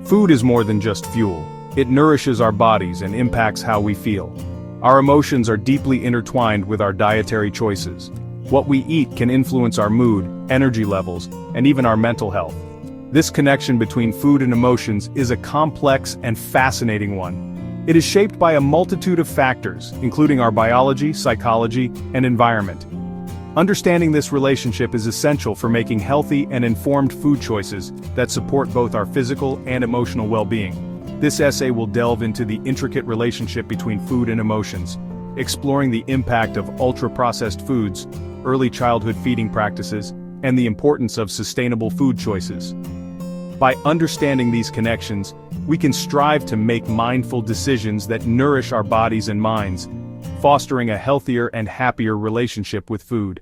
Food is more than just fuel. It nourishes our bodies and impacts how we feel. Our emotions are deeply intertwined with our dietary choices. What we eat can influence our mood, energy levels, and even our mental health. This connection between food and emotions is a complex and fascinating one. It is shaped by a multitude of factors, including our biology, psychology, and environment. Understanding this relationship is essential for making healthy and informed food choices that support both our physical and emotional well-being. This essay will delve into the intricate relationship between food and emotions, exploring the impact of ultra-processed foods, early childhood feeding practices, and the importance of sustainable food choices. By understanding these connections, we can strive to make mindful decisions that nourish our bodies and minds, fostering a healthier and happier relationship with food.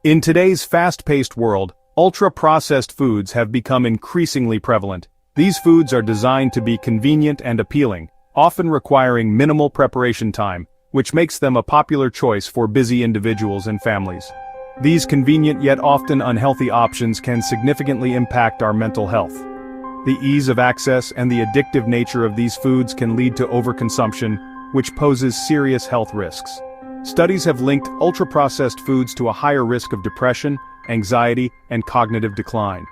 In today's fast-paced world, ultra-processed foods have become increasingly prevalent. These foods are designed to be convenient and appealing, often requiring minimal preparation time, which makes them a popular choice for busy individuals and families. These convenient yet often unhealthy options can significantly impact our mental health. The ease of access and the addictive nature of these foods can lead to overconsumption, which poses serious health risks. Studies have linked ultra-processed foods to a higher risk of depression, anxiety, and cognitive decline.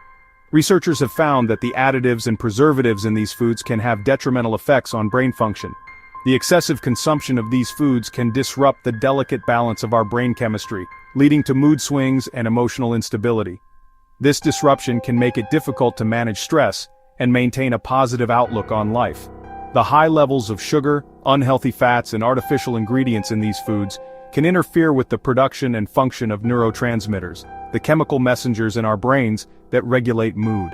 Researchers have found that the additives and preservatives in these foods can have detrimental effects on brain function. The excessive consumption of these foods can disrupt the delicate balance of our brain chemistry, leading to mood swings and emotional instability. This disruption can make it difficult to manage stress and maintain a positive outlook on life. The high levels of sugar, unhealthy fats, and artificial ingredients in these foods can interfere with the production and function of neurotransmitters, the chemical messengers in our brains that regulate mood.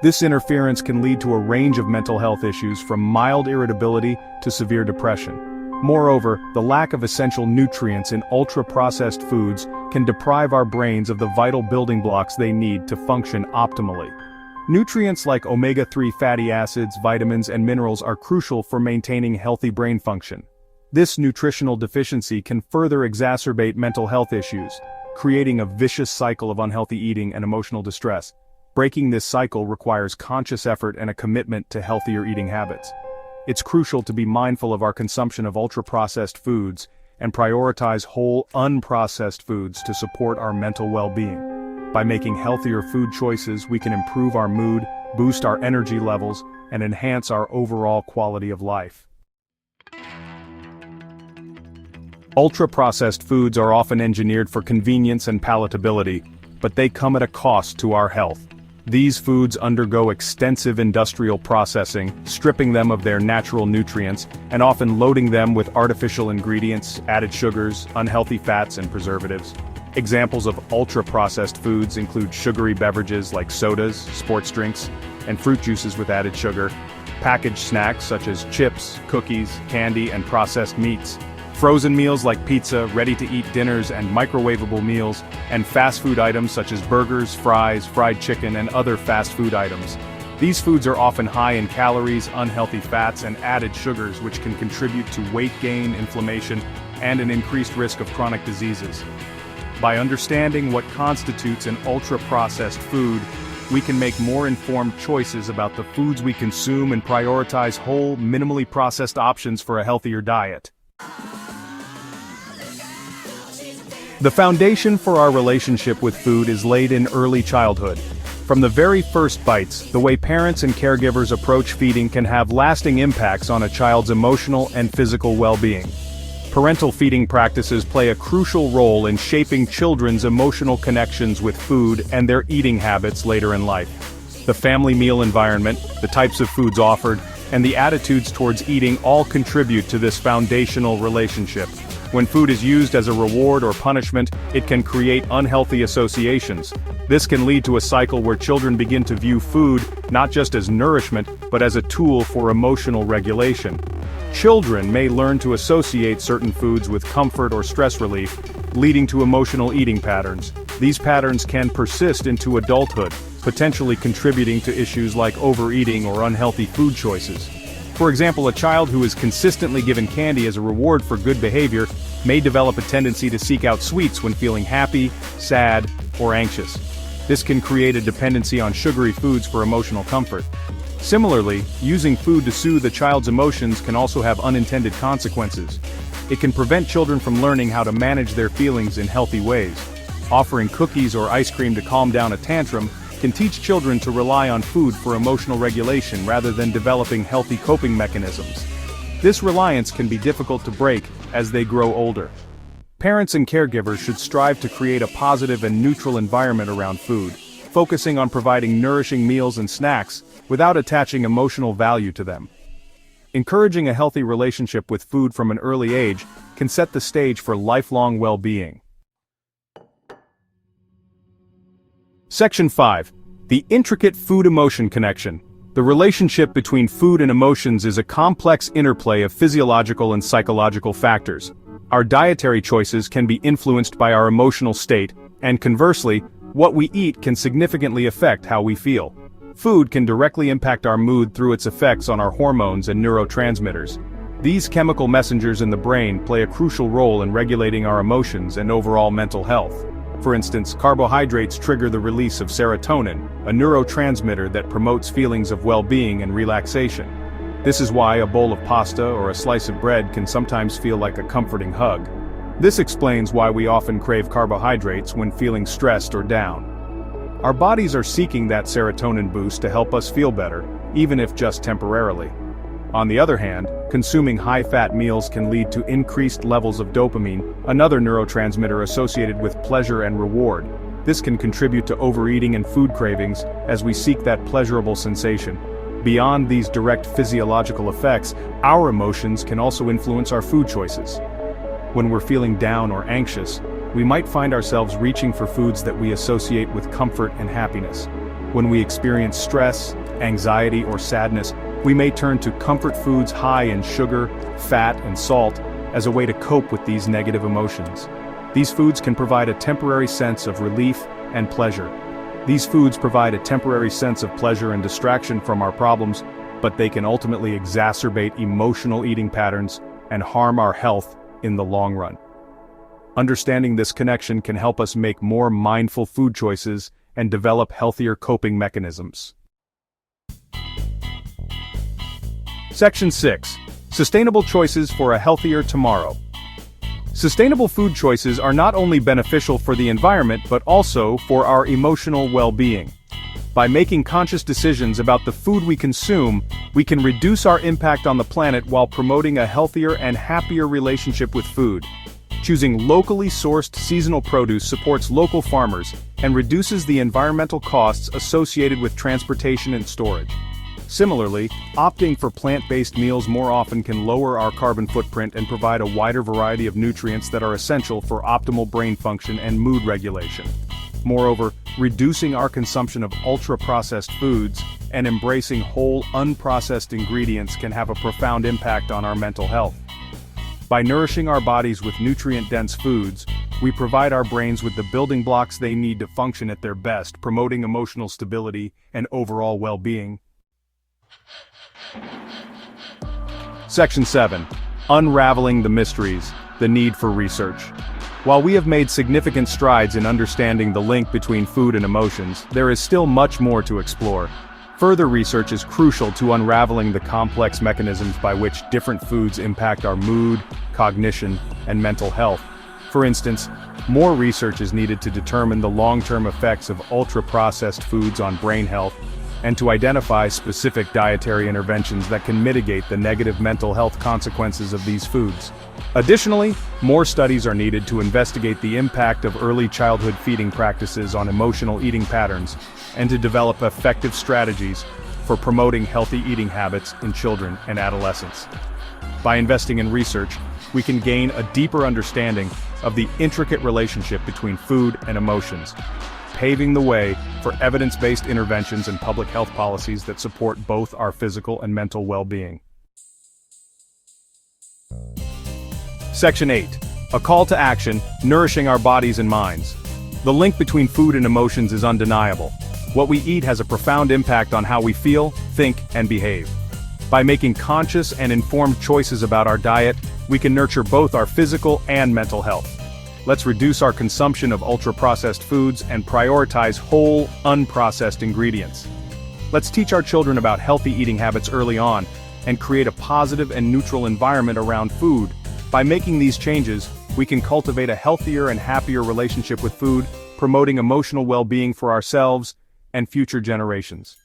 This interference can lead to a range of mental health issues from mild irritability to severe depression. Moreover, the lack of essential nutrients in ultra-processed foods can deprive our brains of the vital building blocks they need to function optimally. Nutrients like omega-3 fatty acids, vitamins, and minerals are crucial for maintaining healthy brain function. This nutritional deficiency can further exacerbate mental health issues, creating a vicious cycle of unhealthy eating and emotional distress. Breaking this cycle requires conscious effort and a commitment to healthier eating habits. It's crucial to be mindful of our consumption of ultra-processed foods and prioritize whole, unprocessed foods to support our mental well-being. By making healthier food choices, we can improve our mood, boost our energy levels, and enhance our overall quality of life. Ultra-processed foods are often engineered for convenience and palatability, but they come at a cost to our health. These foods undergo extensive industrial processing, stripping them of their natural nutrients, and often loading them with artificial ingredients, added sugars, unhealthy fats, and preservatives. Examples of ultra-processed foods include sugary beverages like sodas, sports drinks, and fruit juices with added sugar, packaged snacks such as chips, cookies, candy, and processed meats, frozen meals like pizza, ready-to-eat dinners, and microwavable meals, and fast food items such as burgers, fries, fried chicken, and other fast food items. These foods are often high in calories, unhealthy fats, and added sugars, which can contribute to weight gain, inflammation, and an increased risk of chronic diseases. By understanding what constitutes an ultra-processed food, we can make more informed choices about the foods we consume and prioritize whole, minimally processed options for a healthier diet. The foundation for our relationship with food is laid in early childhood. From the very first bites, the way parents and caregivers approach feeding can have lasting impacts on a child's emotional and physical well-being. Parental feeding practices play a crucial role in shaping children's emotional connections with food and their eating habits later in life. The family meal environment, the types of foods offered, and the attitudes towards eating all contribute to this foundational relationship. When food is used as a reward or punishment, it can create unhealthy associations. This can lead to a cycle where children begin to view food not just as nourishment, but as a tool for emotional regulation. Children may learn to associate certain foods with comfort or stress relief, leading to emotional eating patterns. These patterns can persist into adulthood, potentially contributing to issues like overeating or unhealthy food choices. For example, a child who is consistently given candy as a reward for good behavior may develop a tendency to seek out sweets when feeling happy, sad, or anxious. This can create a dependency on sugary foods for emotional comfort. Similarly, using food to soothe a child's emotions can also have unintended consequences. It can prevent children from learning how to manage their feelings in healthy ways. Offering cookies or ice cream to calm down a tantrum can teach children to rely on food for emotional regulation rather than developing healthy coping mechanisms. This reliance can be difficult to break as they grow older. Parents and caregivers should strive to create a positive and neutral environment around food, focusing on providing nourishing meals and snacks without attaching emotional value to them. Encouraging a healthy relationship with food from an early age can set the stage for lifelong well-being. Section 5. The intricate food-emotion connection. The relationship between food and emotions is a complex interplay of physiological and psychological factors. Our dietary choices can be influenced by our emotional state, and conversely, what we eat can significantly affect how we feel. Food can directly impact our mood through its effects on our hormones and neurotransmitters. These chemical messengers in the brain play a crucial role in regulating our emotions and overall mental health. For instance, carbohydrates trigger the release of serotonin, a neurotransmitter that promotes feelings of well-being and relaxation. This is why a bowl of pasta or a slice of bread can sometimes feel like a comforting hug. This explains why we often crave carbohydrates when feeling stressed or down. Our bodies are seeking that serotonin boost to help us feel better, even if just temporarily. On the other hand, consuming high-fat meals can lead to increased levels of dopamine, another neurotransmitter associated with pleasure and reward. This can contribute to overeating and food cravings, as we seek that pleasurable sensation. Beyond these direct physiological effects, our emotions can also influence our food choices. When we're feeling down or anxious, we might find ourselves reaching for foods that we associate with comfort and happiness. When we experience stress, anxiety, or sadness, we may turn to comfort foods high in sugar, fat, and salt as a way to cope with these negative emotions. These foods can provide a temporary sense of relief and pleasure. These foods provide a temporary sense of pleasure and distraction from our problems, but they can ultimately exacerbate emotional eating patterns and harm our health in the long run. Understanding this connection can help us make more mindful food choices and develop healthier coping mechanisms. Section 6. Sustainable choices for a healthier tomorrow. Sustainable food choices are not only beneficial for the environment but also for our emotional well-being. By making conscious decisions about the food we consume, we can reduce our impact on the planet while promoting a healthier and happier relationship with food. Choosing locally sourced seasonal produce supports local farmers and reduces the environmental costs associated with transportation and storage. Similarly, opting for plant-based meals more often can lower our carbon footprint and provide a wider variety of nutrients that are essential for optimal brain function and mood regulation. Moreover, reducing our consumption of ultra-processed foods and embracing whole, unprocessed ingredients can have a profound impact on our mental health. By nourishing our bodies with nutrient-dense foods, we provide our brains with the building blocks they need to function at their best, promoting emotional stability and overall well-being. Section 7. Unraveling the mysteries, the need for research. While we have made significant strides in understanding the link between food and emotions, there is still much more to explore. Further research is crucial to unraveling the complex mechanisms by which different foods impact our mood, cognition, and mental health. For instance, more research is needed to determine the long-term effects of ultra-processed foods on brain health, and to identify specific dietary interventions that can mitigate the negative mental health consequences of these foods. Additionally, more studies are needed to investigate the impact of early childhood feeding practices on emotional eating patterns, and to develop effective strategies for promoting healthy eating habits in children and adolescents. By investing in research, we can gain a deeper understanding of the intricate relationship between food and emotions, paving the way for evidence-based interventions and public health policies that support both our physical and mental well-being. Section 8. A call to action, nourishing our bodies and minds. The link between food and emotions is undeniable. What we eat has a profound impact on how we feel, think, and behave. By making conscious and informed choices about our diet, we can nurture both our physical and mental health. Let's reduce our consumption of ultra-processed foods and prioritize whole, unprocessed ingredients. Let's teach our children about healthy eating habits early on, and create a positive and neutral environment around food. By making these changes, we can cultivate a healthier and happier relationship with food, promoting emotional well-being for ourselves and future generations.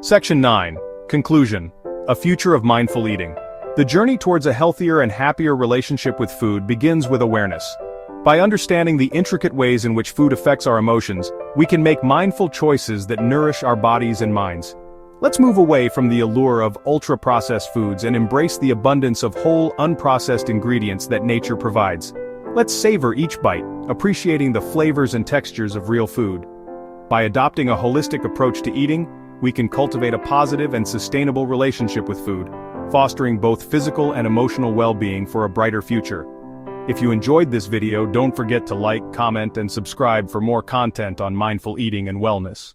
Section 9. Conclusion. A future of mindful eating. The journey towards a healthier and happier relationship with food begins with awareness. By understanding the intricate ways in which food affects our emotions, we can make mindful choices that nourish our bodies and minds. Let's move away from the allure of ultra-processed foods and embrace the abundance of whole, unprocessed ingredients that nature provides. Let's savor each bite, appreciating the flavors and textures of real food. By adopting a holistic approach to eating, we can cultivate a positive and sustainable relationship with food, fostering both physical and emotional well-being for a brighter future. If you enjoyed this video, don't forget to like, comment, and subscribe for more content on mindful eating and wellness.